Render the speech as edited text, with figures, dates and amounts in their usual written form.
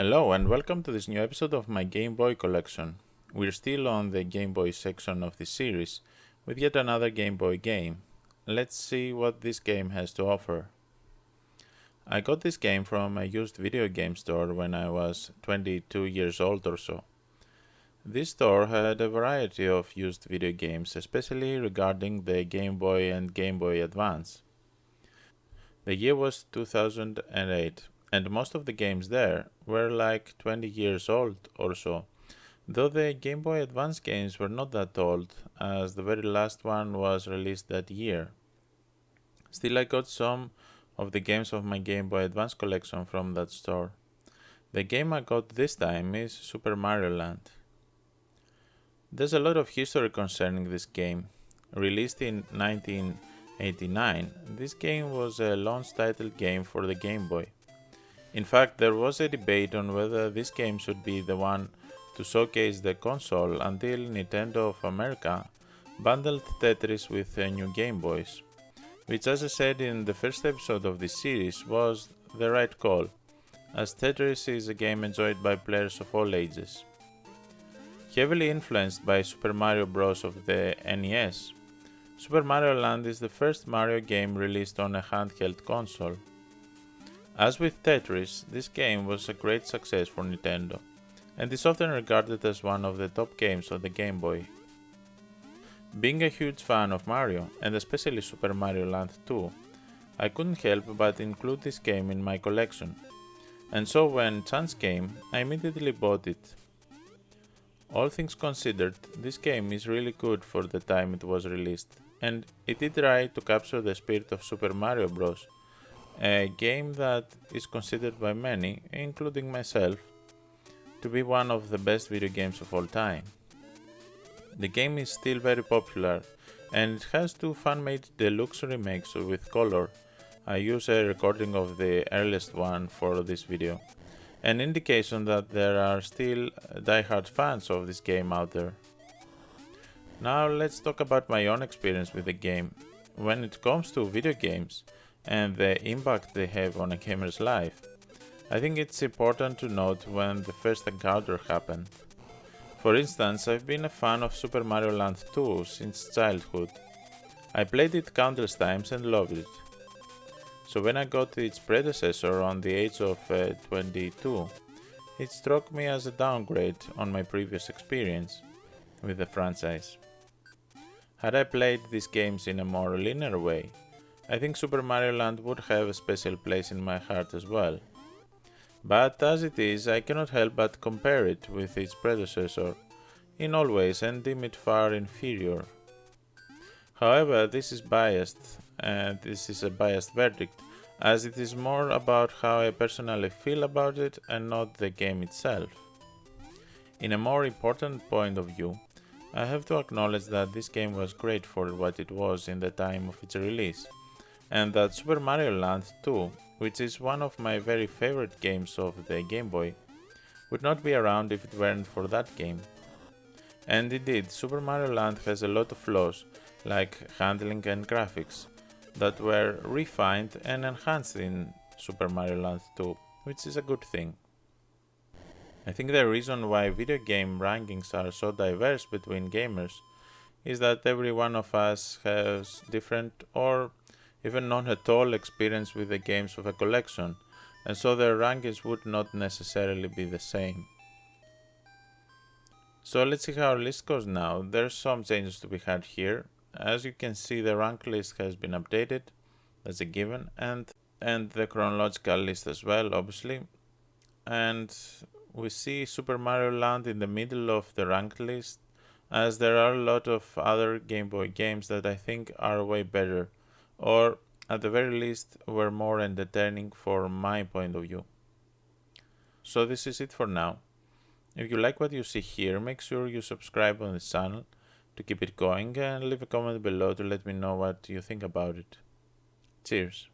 Hello and welcome to this new episode of my Game Boy collection. We're still on the Game Boy section of this series with yet another Game Boy game. Let's see what this game has to offer. I got this game from a used video game store when I was 22 years old or so. This store had a variety of used video games, especially regarding the Game Boy and Game Boy Advance. The year was 2008, and most of the games there were like 20 years old or so, though the Game Boy Advance games were not that old, as the very last one was released that year. Still, I got some of the games of my Game Boy Advance collection from that store. The game I got this time is Super Mario Land. There's a lot of history concerning this game. Released in 1989, this game was a launch title game for the Game Boy. In fact, there was a debate on whether this game should be the one to showcase the console until Nintendo of America bundled Tetris with new Game Boys, which, as I said in the first episode of this series, was the right call, as Tetris is a game enjoyed by players of all ages. Heavily influenced by Super Mario Bros. Of the NES, Super Mario Land is the first Mario game released on a handheld console. As with Tetris, this game was a great success for Nintendo, and is often regarded as one of the top games of the Game Boy. Being a huge fan of Mario, and especially Super Mario Land 2, I couldn't help but include this game in my collection, and so when chance came, I immediately bought it. All things considered, this game is really good for the time it was released, and it did try to capture the spirit of Super Mario Bros., a game that is considered by many, including myself, to be one of the best video games of all time. The game is still very popular, and it has two fan-made deluxe remakes with color. I use a recording of the earliest one for this video, an indication that there are still die-hard fans of this game out there. Now let's talk about my own experience with the game. When it comes to video games and the impact they have on a gamer's life, I think it's important to note when the first encounter happened. For instance, I've been a fan of Super Mario Land 2 since childhood. I played it countless times and loved it. So when I got its predecessor on the age of 22, it struck me as a downgrade on my previous experience with the franchise. Had I played these games in a more linear way, I think Super Mario Land would have a special place in my heart as well. But as it is, I cannot help but compare it with its predecessor in all ways and deem it far inferior. However, this is biased, and this is a biased verdict, as it is more about how I personally feel about it and not the game itself. In a more important point of view, I have to acknowledge that this game was great for what it was in the time of its release, and that Super Mario Land 2, which is one of my very favorite games of the Game Boy, would not be around if it weren't for that game. And indeed, Super Mario Land has a lot of flaws, like handling and graphics, that were refined and enhanced in Super Mario Land 2, which is a good thing. I think the reason why video game rankings are so diverse between gamers is that every one of us has different or even none at all experience with the games of a collection, and so their rankings would not necessarily be the same. So let's see how our list goes now. There's some changes to be had here. As you can see, the rank list has been updated, that's a given, and the chronological list as well, obviously. And we see Super Mario Land in the middle of the ranked list, as there are a lot of other Game Boy games that I think are way better, or at the very least were more entertaining for my point of view. So this is it for now. If you like what you see here, make sure you subscribe on this channel to keep it going and leave a comment below to let me know what you think about it. Cheers!